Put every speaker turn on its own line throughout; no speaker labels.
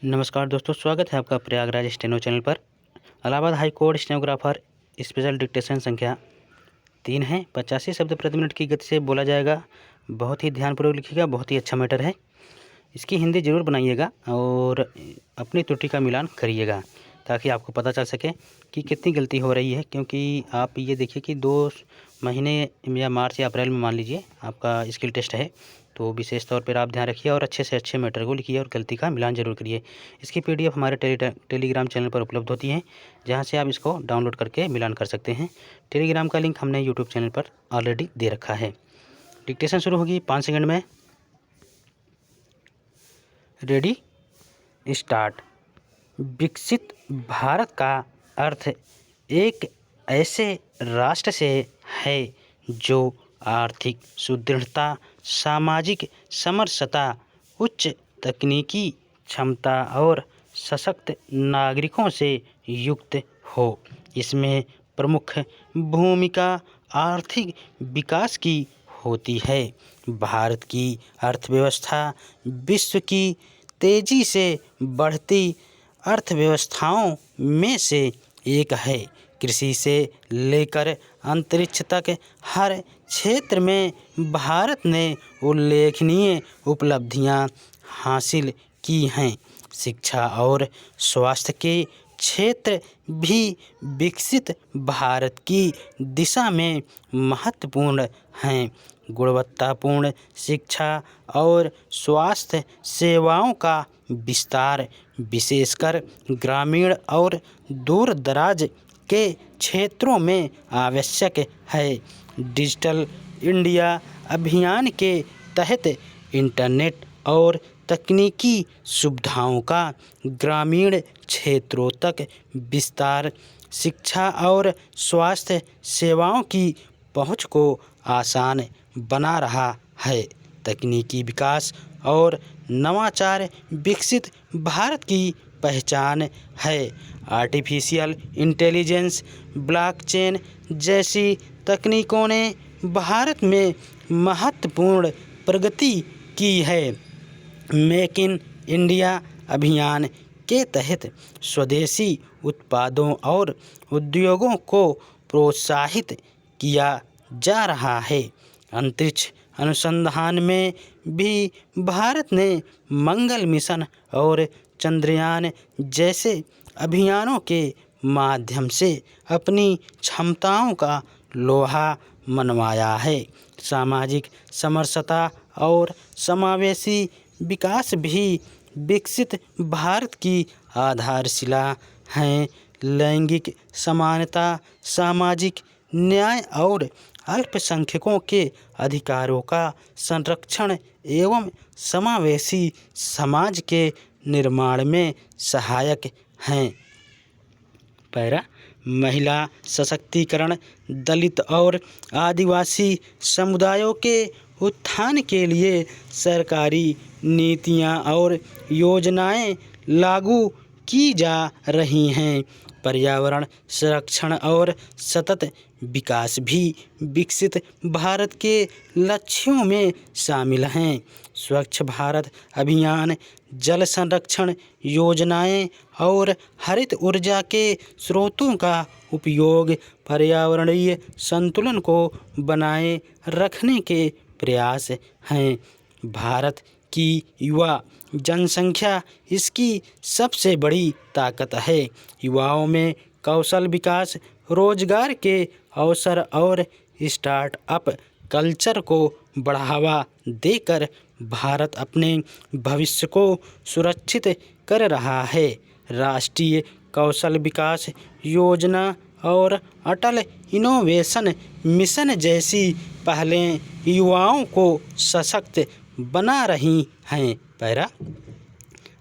नमस्कार दोस्तों, स्वागत है आपका प्रयागराज स्टेनो चैनल पर। Allahabad high court stenographer special dictation संख्या 3 है। 85 शब्द प्रति मिनट की गति से बोला जाएगा। बहुत ही ध्यानपूर्वक लिखिएगा, बहुत ही अच्छा मैटर है। इसकी हिंदी ज़रूर बनाइएगा और अपनी त्रुटि का मिलान करिएगा ताकि आपको पता चल सके कि कितनी गलती हो रही है। क्योंकि आप ये देखिए कि 2 महीने या मार्च या अप्रैल में मान लीजिए आपका स्किल टेस्ट है, तो विशेष तौर पर आप ध्यान रखिए और अच्छे से अच्छे मैटर को लिखिए और गलती का मिलान ज़रूर करिए। इसकी PDF हमारे टेलीग्राम चैनल पर उपलब्ध होती है, जहाँ से आप इसको डाउनलोड करके मिलान कर सकते हैं। टेलीग्राम का लिंक हमने यूट्यूब चैनल पर ऑलरेडी दे रखा है। डिक्टेशन शुरू होगी 5 सेकंड में। Ready, start. विकसित भारत का अर्थ एक ऐसे राष्ट्र से है जो आर्थिक सुदृढ़ता, सामाजिक समरसता, उच्च तकनीकी क्षमता और सशक्त नागरिकों से युक्त हो। इसमें प्रमुख भूमिका आर्थिक विकास की होती है। भारत की अर्थव्यवस्था विश्व की तेजी से बढ़ती अर्थव्यवस्थाओं में से एक है। कृषि से लेकर अंतरिक्ष तक हर क्षेत्र में भारत ने उल्लेखनीय उपलब्धियां हासिल की हैं। शिक्षा और स्वास्थ्य के क्षेत्र भी विकसित भारत की दिशा में महत्वपूर्ण हैं। गुणवत्तापूर्ण शिक्षा और स्वास्थ्य सेवाओं का विस्तार विशेषकर ग्रामीण और दूर दराज के क्षेत्रों में आवश्यक है। डिजिटल इंडिया अभियान के तहत इंटरनेट और तकनीकी सुविधाओं का ग्रामीण क्षेत्रों तक विस्तार शिक्षा और स्वास्थ्य सेवाओं की पहुंच को आसान बना रहा है। तकनीकी विकास और नवाचार विकसित भारत की पहचान है। आर्टिफिशियल इंटेलिजेंस, ब्लॉकचेन जैसी तकनीकों ने भारत में महत्वपूर्ण प्रगति की है। मेक इन इंडिया अभियान के तहत स्वदेशी उत्पादों और उद्योगों को प्रोत्साहित किया जा रहा है। अंतरिक्ष अनुसंधान में भी भारत ने मंगल मिशन और चंद्रयान जैसे अभियानों के माध्यम से अपनी क्षमताओं का लोहा मनवाया है। सामाजिक समरसता और समावेशी विकास भी विकसित भारत की आधारशिला हैं। लैंगिक समानता, सामाजिक न्याय और अल्पसंख्यकों के अधिकारों का संरक्षण एवं समावेशी समाज के निर्माण में सहायक हैं। पैरा, महिला सशक्तिकरण, दलित और आदिवासी समुदायों के उत्थान के लिए सरकारी नीतियां और योजनाएं लागू की जा रही हैं। पर्यावरण संरक्षण और सतत विकास भी विकसित भारत के लक्ष्यों में शामिल हैं। स्वच्छ भारत अभियान, जल संरक्षण योजनाएं और हरित ऊर्जा के स्रोतों का उपयोग पर्यावरणीय संतुलन को बनाए रखने के प्रयास हैं। भारत की युवा जनसंख्या इसकी सबसे बड़ी ताकत है। युवाओं में कौशल विकास, रोजगार के अवसर और स्टार्टअप कल्चर को बढ़ावा देकर भारत अपने भविष्य को सुरक्षित कर रहा है। राष्ट्रीय कौशल विकास योजना और अटल इनोवेशन मिशन जैसी पहलें युवाओं को सशक्त बना रही हैं। पैरा,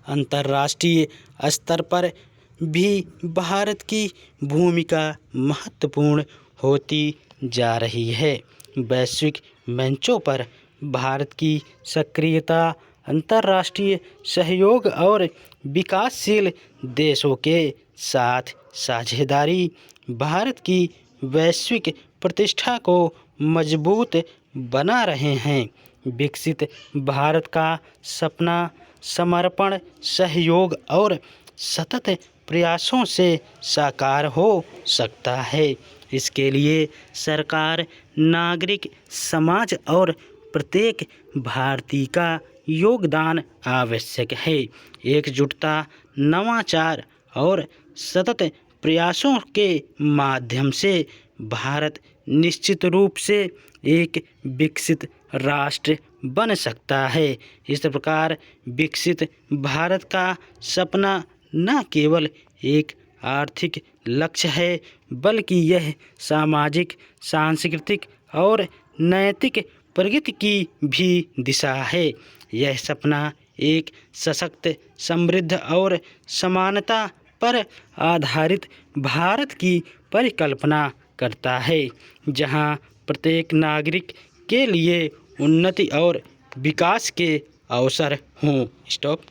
अंतर्राष्ट्रीय स्तर पर भी भारत की भूमिका महत्वपूर्ण होती जा रही है। वैश्विक मंचों पर भारत की सक्रियता अंतर्राष्ट्रीय सहयोग और विकासशील देशों के साथ साझेदारी भारत की वैश्विक प्रतिष्ठा को मजबूत बना रहे हैं। विकसित भारत का सपना समर्पण, सहयोग और सतत प्रयासों से साकार हो सकता है। इसके लिए सरकार, नागरिक समाज और प्रत्येक भारतीय का योगदान आवश्यक है। एकजुटता, नवाचार और सतत प्रयासों के माध्यम से भारत निश्चित रूप से एक विकसित राष्ट्र बन सकता है। इस प्रकार विकसित भारत का सपना न केवल एक आर्थिक लक्ष्य है, बल्कि यह सामाजिक, सांस्कृतिक और नैतिक प्रगति की भी दिशा है। यह सपना एक सशक्त, समृद्ध और समानता पर आधारित भारत की परिकल्पना करता है, जहां प्रत्येक नागरिक के लिए उन्नति और विकास के अवसर हों। स्टॉप।